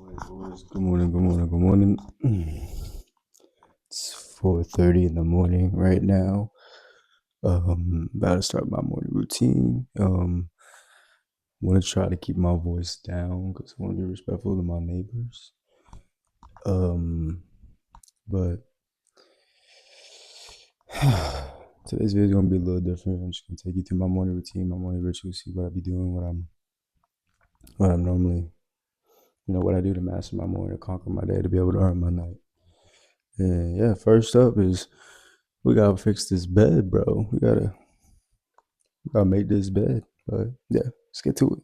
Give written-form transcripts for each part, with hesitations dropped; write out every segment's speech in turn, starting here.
Boys. Good morning, good morning, good morning. It's 4:30 in the morning right now. About to start my morning routine. Want to try to keep my voice down because I want to be respectful to my neighbors. But today's video is gonna be a little different. I'm just gonna take you through my morning routine, my morning ritual, see what I be doing, what I'm normally, what I do to master my morning, to conquer my day, to be able to earn my night. And yeah, first up is we gotta fix this bed, bro. We gotta make this bed. But yeah, let's get to it.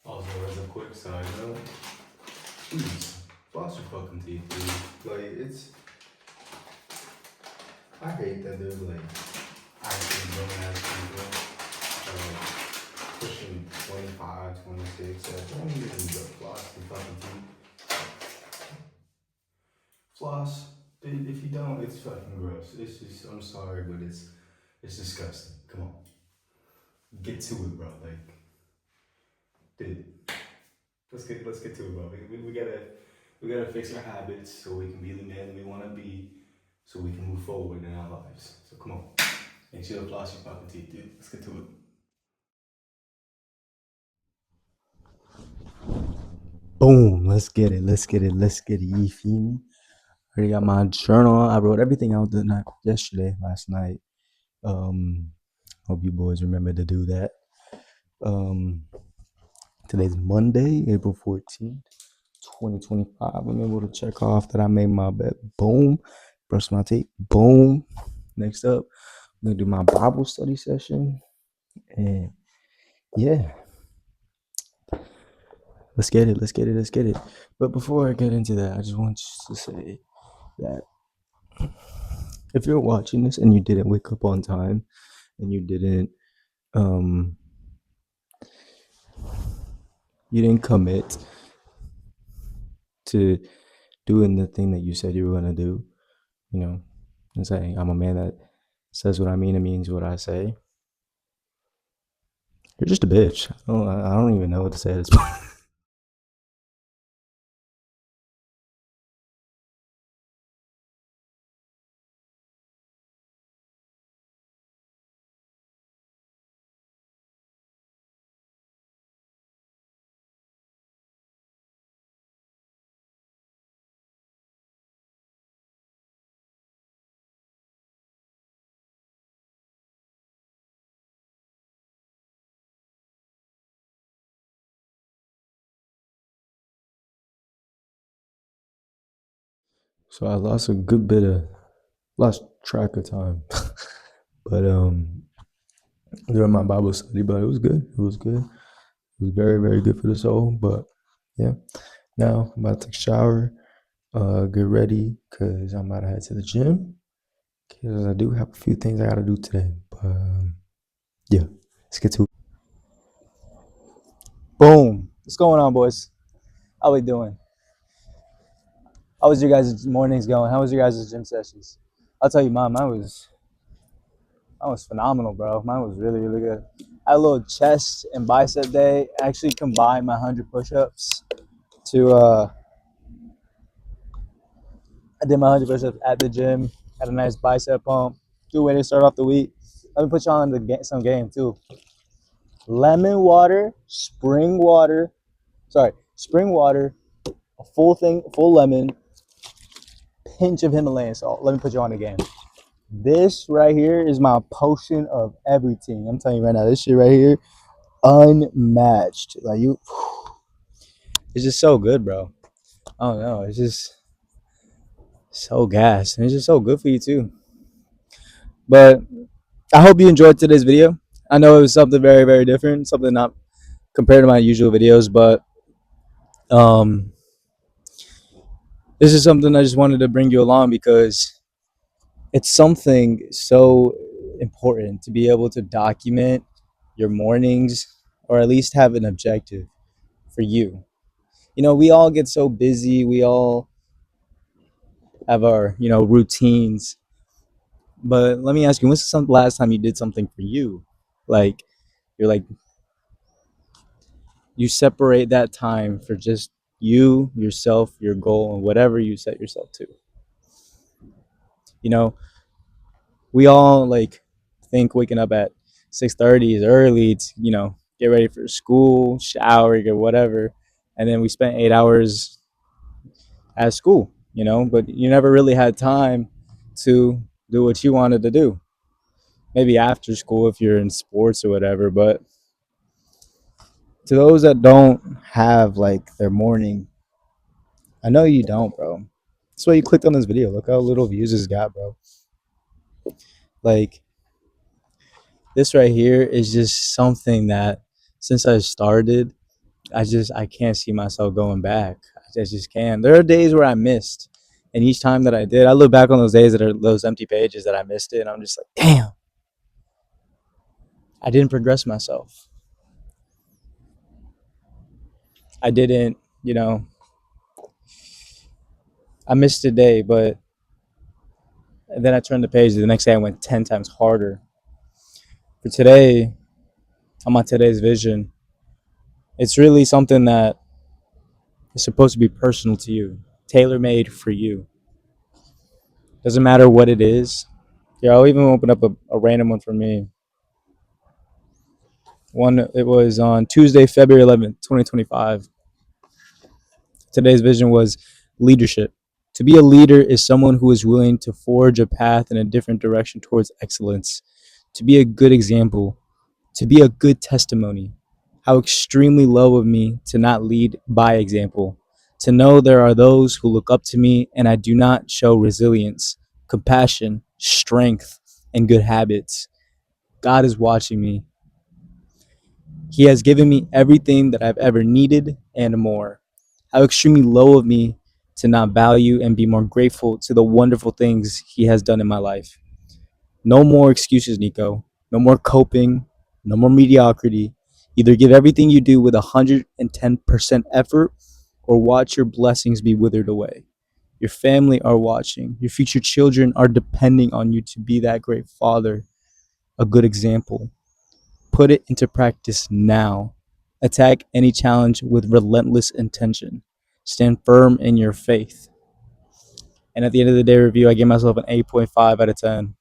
Also, as a quick side note, please floss your fucking teeth, dude. Like it's, I hate that there's like actually grown ass people that are like pushing 25, 26 that don't even floss their fucking teeth. Floss, dude. If you don't, it's fucking gross. It's just, I'm sorry, but it's disgusting. Come on, get to it, bro. Like, dude. Let's get to it, bro. We gotta fix our habits so we can be the men we want to be, so we can move forward in our lives. So come on, make sure to floss your fucking teeth, dude. Let's get to it. Boom. Let's get it. Let's get it. Let's get it. You feel me? Already got my journal. I wrote everything out the night yesterday, last night. Um, Hope you boys remember to do that. Um, Today's Monday, April 14th, 2025. I'm able to check off that I made my bed. Boom. Brush my teeth. Boom. Next up, I'm gonna do my Bible study session. And yeah, let's get it. Let's get it. Let's get it. But before I get into that, I just want to say that if you're watching this and you didn't wake up on time and um you didn't commit to doing the thing that you said you were gonna do, you know, and saying I'm a man that says what I mean and means what I say, you're just a bitch. I don't even know what to say at this point. So I lost track of time. But during my Bible study, but it was good. It was good. It was very, very good for the soul. But yeah, now I'm about to take a shower, get ready, cause I'm about to head to the gym. Cause I do have a few things I gotta do today. But yeah, let's get to it. Boom. What's going on, boys? How we doing? How was your guys' mornings going? How was your guys' gym sessions? I'll tell you, mine was phenomenal, bro. Mine was really, really good. I had a little chest and bicep day. I actually combined my 100 push-ups to I did my 100 push-ups at the gym. Had a nice bicep pump. Good way to start off the week. Let me put you on some game too. Lemon water, spring water, a full lemon, pinch of Himalayan salt. Let me put you on the game. This right here is my potion of everything. I'm telling you right now, this shit right here, unmatched. Like it's just so good, bro. I don't know. It's just so gas, and it's just so good for you too. But I hope you enjoyed today's video. I know it was something very, very different, something not compared to my usual videos, but um, this is something I just wanted to bring you along because it's something so important to be able to document your mornings, or at least have an objective for you. We all get so busy. We all have our, routines. But let me ask you, when's the last time you did something for you? Like, you're like, you separate that time for just you, yourself, your goal, and whatever you set yourself to. You know, we all like think waking up at 6:30 is early to, get ready for school, shower, get whatever, and then we spent 8 hours at school, but you never really had time to do what you wanted to do. Maybe after school if you're in sports or whatever, but to those that don't have like their morning, I know you don't, bro. That's why you clicked on this video. Look how little views it's got, bro. Like, this right here is just something that since I started, I can't see myself going back. I just can't. There are days where I missed, and each time that I did, I look back on those days that are those empty pages that I missed it, and I'm just like, damn, I didn't progress myself. I didn't, I missed a day, but then I turned the page. The next day, I went 10 times harder. For today, I'm on today's vision. It's really something that is supposed to be personal to you, tailor made for you. Doesn't matter what it is. Yeah, I'll even open up a random one for me. It was on Tuesday, February 11th, 2025. Today's vision was leadership. To be a leader is someone who is willing to forge a path in a different direction towards excellence. To be a good example, to be a good testimony. How extremely low of me to not lead by example. To know there are those who look up to me and I do not show resilience, compassion, strength, and good habits. God is watching me. He has given me everything that I've ever needed and more. How extremely low of me to not value and be more grateful to the wonderful things He has done in my life. No more excuses, Nico. No more coping. No more mediocrity. Either give everything you do with 110% effort or watch your blessings be withered away. Your family are watching. Your future children are depending on you to be that great father, a good example. Put it into practice now. Attack any challenge with relentless intention. Stand firm in your faith. And at the end of the day review, I gave myself an 8.5 out of 10.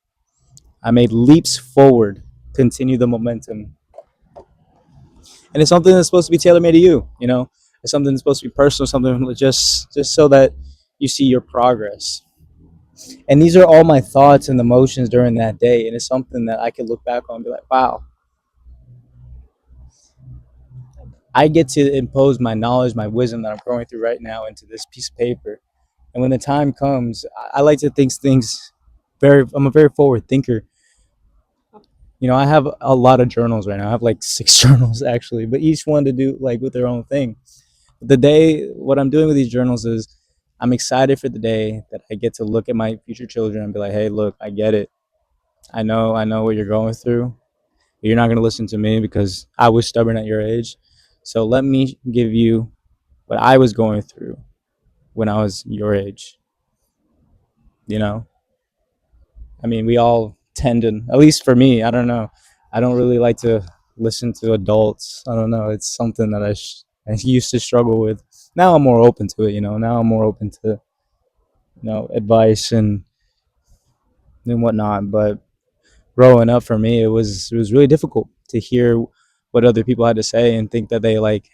I made leaps forward, continue the momentum. And it's something that's supposed to be tailor made to you, It's something that's supposed to be personal, something just so that you see your progress. And these are all my thoughts and emotions during that day. And it's something that I can look back on and be like, wow, I get to impose my knowledge, my wisdom that I'm going through right now into this piece of paper. And when the time comes, I like to think things I'm a very forward thinker. I have a lot of journals right now. I have like 6 journals actually, but each one to do like with their own thing. What I'm doing with these journals is I'm excited for the day that I get to look at my future children and be like, hey, look, I get it. I know what you're going through. You're not going to listen to me because I was stubborn at your age. So let me give you what I was going through when I was your age. I mean, we all tend to, at least for me, I don't know. I don't really like to listen to adults. I don't know. It's something that I used to struggle with. Now I'm more open to it, Now I'm more open to, advice and whatnot. But growing up for me, it was really difficult to hear what other people had to say and think that they like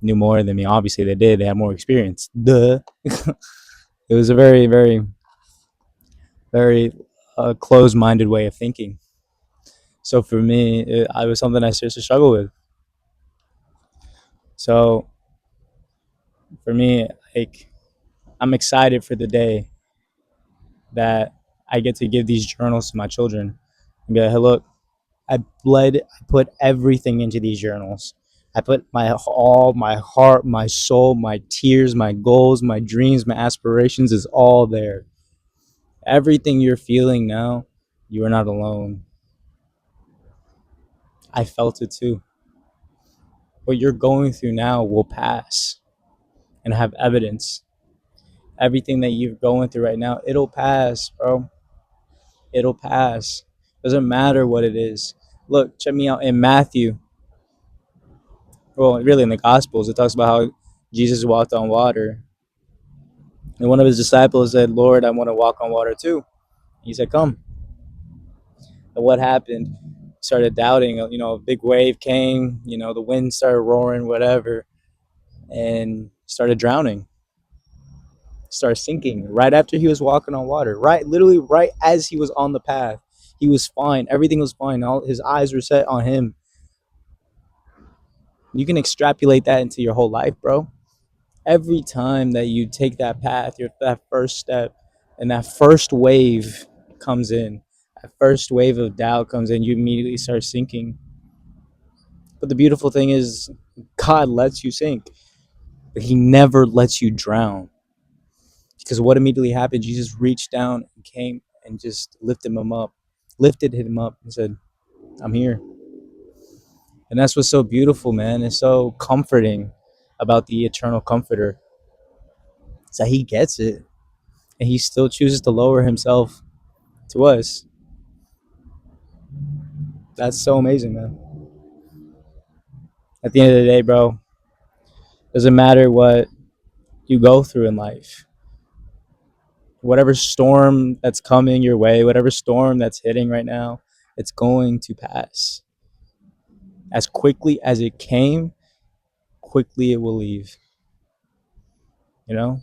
knew more than me. Obviously, they did. They had more experience. Duh. It was a very, very, very closed-minded way of thinking. So for me, I was something I seriously struggle with. So for me, like, I'm excited for the day that I get to give these journals to my children and be like, hey, look, I put everything into these journals. I put my heart, my soul, my tears, my goals, my dreams, my aspirations is all there. Everything you're feeling now, you are not alone. I felt it too. What you're going through now will pass and have evidence. Everything that you're going through right now, it'll pass, bro. It'll pass. Doesn't matter what it is. Look, check me out in Matthew. Well, really in the Gospels, it talks about how Jesus walked on water. And one of his disciples said, Lord, I want to walk on water too. He said, come. And what happened? Started doubting, a big wave came, the wind started roaring, whatever, and started drowning, started sinking right after he was walking on water, right, literally right as he was on the path. He was fine. Everything was fine. All his eyes were set on him. You can extrapolate that into your whole life, bro. Every time that you take that path, that first step, and that first wave comes in, that first wave of doubt comes in, you immediately start sinking. But the beautiful thing is, God lets you sink, but He never lets you drown. Because what immediately happened, Jesus reached down and came and just lifted him up and said, I'm here. And that's what's so beautiful, man. It's so comforting about the eternal comforter. It's that He gets it. And He still chooses to lower Himself to us. That's so amazing, man. At the end of the day, bro, doesn't matter what you go through in life. Whatever storm that's coming your way, whatever storm that's hitting right now, it's going to pass. As quickly as it came, quickly it will leave. You know?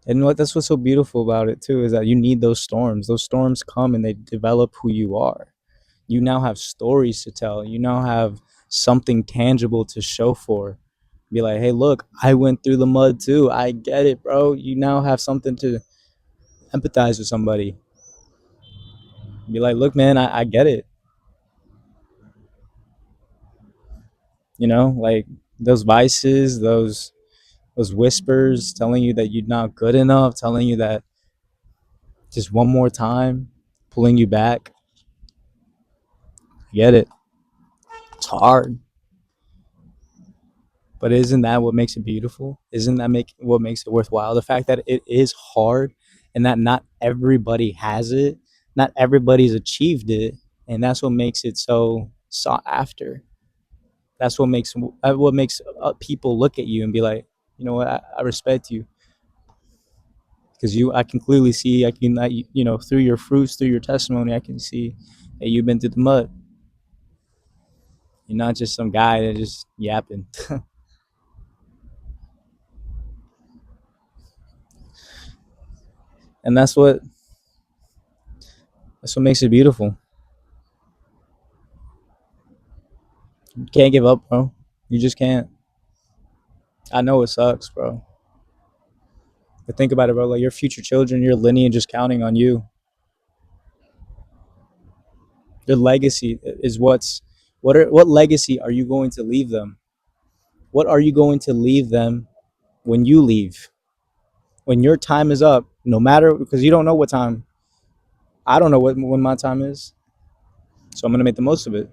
And that's what's so beautiful about it too, is that you need those storms. Those storms come and they develop who you are. You now have stories to tell. You now have something tangible to show for. Be like, hey, look, I went through the mud too. I get it, bro. You now have something to empathize with somebody. Be like, look, man, I get it. Like those vices, those whispers telling you that you're not good enough, telling you that just one more time, pulling you back. I get it. It's hard. But isn't that what makes it beautiful? Isn't that what makes it worthwhile? The fact that it is hard and that not everybody has it, not everybody's achieved it, and that's what makes it so sought after. That's what makes people look at you and be like, you know what, I respect you because I can clearly see, through your fruits, through your testimony, I can see that you've been through the mud. You're not just some guy that just yapping. And that's what makes it beautiful. You can't give up, bro. You just can't. I know it sucks, bro. But think about it, bro. Like your future children, your lineage is counting on you. Your legacy is what legacy are you going to leave them? What are you going to leave them when you leave? When your time is up, no matter, because you don't know what time. I don't know when my time is, so I'm gonna make the most of it.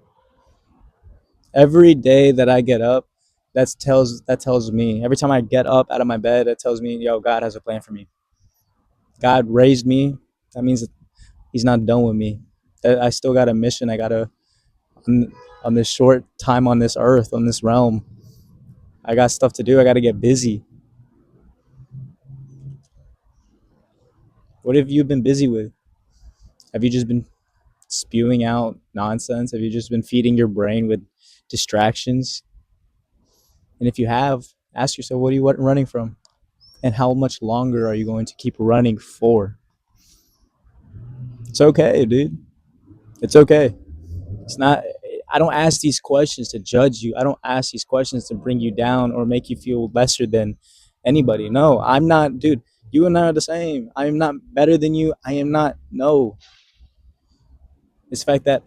Every day that I get up, that tells me. Every time I get up out of my bed, it tells me, yo, God has a plan for me. God raised me. That means He's not done with me. I still got a mission. I gotta on this short time on this earth, on this realm. I got stuff to do. I gotta get busy. What have you been busy with? Have you just been spewing out nonsense? Have you just been feeding your brain with distractions? And if you have, ask yourself, what are you running from? And how much longer are you going to keep running for? It's okay, dude. It's okay. It's not, I don't ask these questions to judge you. I don't ask these questions to bring you down or make you feel lesser than anybody. No, I'm not, dude. You and I are the same. I am not better than you. I am not. No. It's the fact that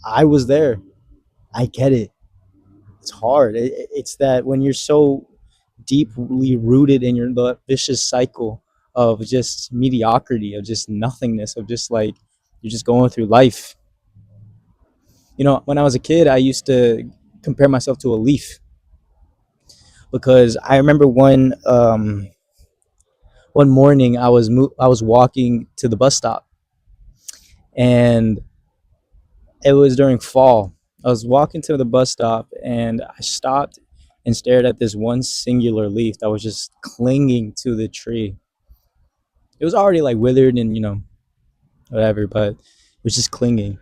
I was there. I get it. It's hard. It's that when you're so deeply rooted in the vicious cycle of just mediocrity, of just nothingness, of just like You're just going through life. You know, when I was a kid, I used to compare myself to a leaf because I remember one morning I was walking to the bus stop, and it was during fall. I was walking to the bus stop and I stopped and stared at this one singular leaf that was just clinging to the tree. It was already like withered and, whatever, but it was just clinging.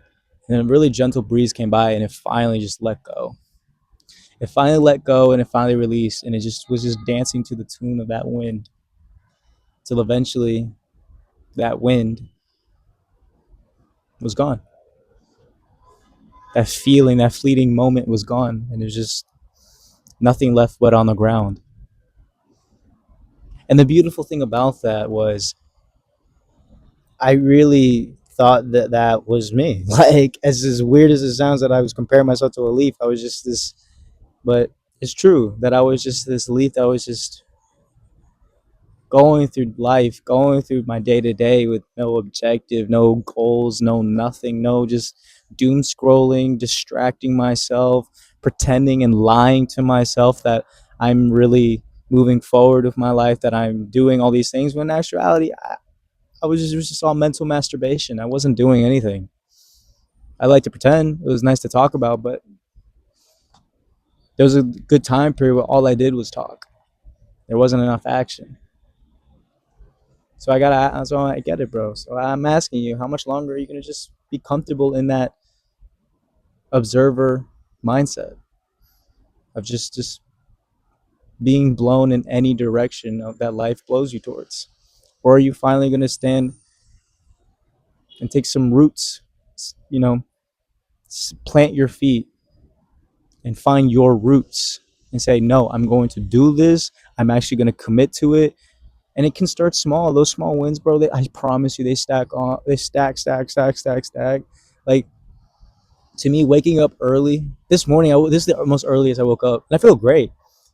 And then a really gentle breeze came by and it finally just let go. It finally let go and it finally released, and it just was just dancing to the tune of that wind till eventually that wind was gone. That feeling, that fleeting moment was gone, and there's just nothing left but on the ground. And the beautiful thing about that was I really thought that that was me. Like, as weird as it sounds that I was comparing myself to a leaf, I was just this, but it's true that I was just this leaf that was just going through life, going through my day to day with no objective, no goals, no nothing, no just doom scrolling, distracting myself, pretending and lying to myself that I'm really moving forward with my life, that I'm doing all these things. When in actuality, I was just, it was just all mental masturbation. I wasn't doing anything. I like to pretend. It was nice to talk about, but there was a good time period where all I did was talk. There wasn't enough action. So I get it, bro. So I'm asking you, how much longer are you gonna just be comfortable in that observer mindset of just being blown in any direction of that life blows you towards? Or are you finally gonna stand and take some roots, you know, plant your feet and find your roots and say, no, I'm going to do this. I'm actually going to commit to it. And it can start small. Those small wins, bro, I promise you, they stack on. They stack. Like, to me, waking up early this morning, this is the most earliest I woke up, and I feel great.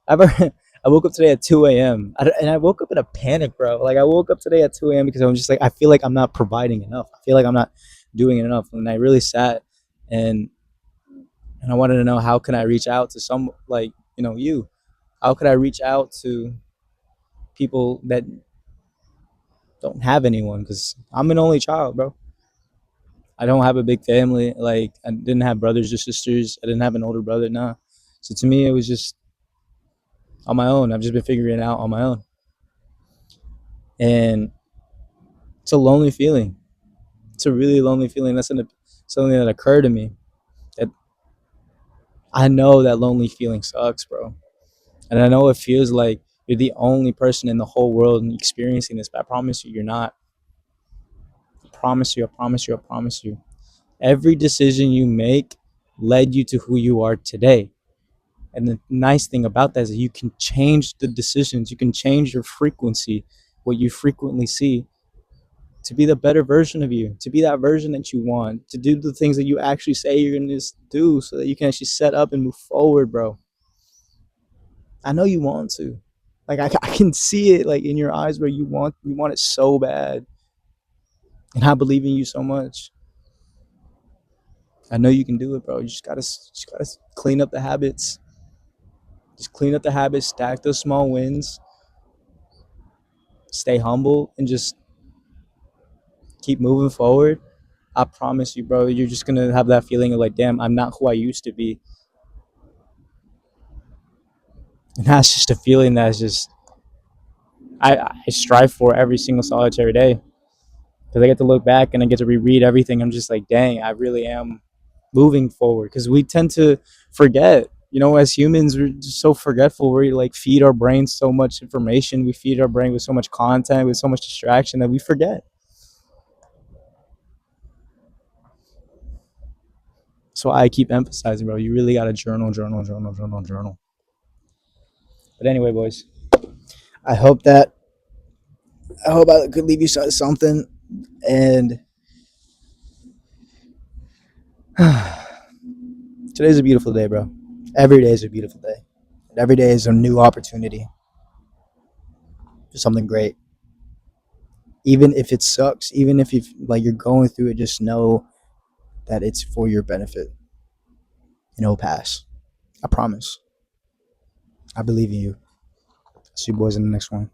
I've I woke up today at 2 a.m. And I woke up in a panic, bro. Like, I woke up today at 2 a.m. because I'm just like, I feel like I'm not providing enough. I feel like I'm not doing enough. And I really sat and I wanted to know, how can I reach out to some, like, you? How could I reach out to people that don't have anyone? Because I'm an only child, bro. I don't have a big family. Like, I didn't have brothers or sisters. I didn't have an older brother. Nah. So to me, it was just on my own. I've just been figuring it out on my own, and it's a lonely feeling. It's a really lonely feeling. That's something that occurred to me. That I know that lonely feeling sucks, bro. And I know it feels like you're the only person in the whole world experiencing this, but I promise you, you're not. I promise you, I promise you, I promise you. Every decision you make led you to who you are today. And the nice thing about that is that you can change the decisions, you can change your frequency, what you frequently see, to be the better version of you, to be that version that you want, to do the things that you actually say you're going to do so that you can actually set up and move forward, bro. I know you want to. Like, I can see it, like, in your eyes, where you want it so bad, and I believe in you so much. I know you can do it, bro. You just gotta clean up the habits. Just clean up the habits, stack those small wins, stay humble, and just keep moving forward. I promise you, bro, you're just gonna have that feeling of like, damn, I'm not who I used to be. And that's just a feeling that's just I strive for every single solitary day. Because I get to look back and I get to reread everything. I'm just like, dang, I really am moving forward. Because we tend to forget, as humans, we're just so forgetful. We like feed our brains so much information. We feed our brain with so much content, with so much distraction, that we forget. So I keep emphasizing, bro, you really got to journal. But anyway, boys, I hope that I hope I could leave you something. And today's a beautiful day, bro. Every day is a beautiful day. Every day is a new opportunity for something great. Even if it sucks, even if you're going through it, just know that it's for your benefit, and it'll pass. I promise. I believe in you. See you boys in the next one.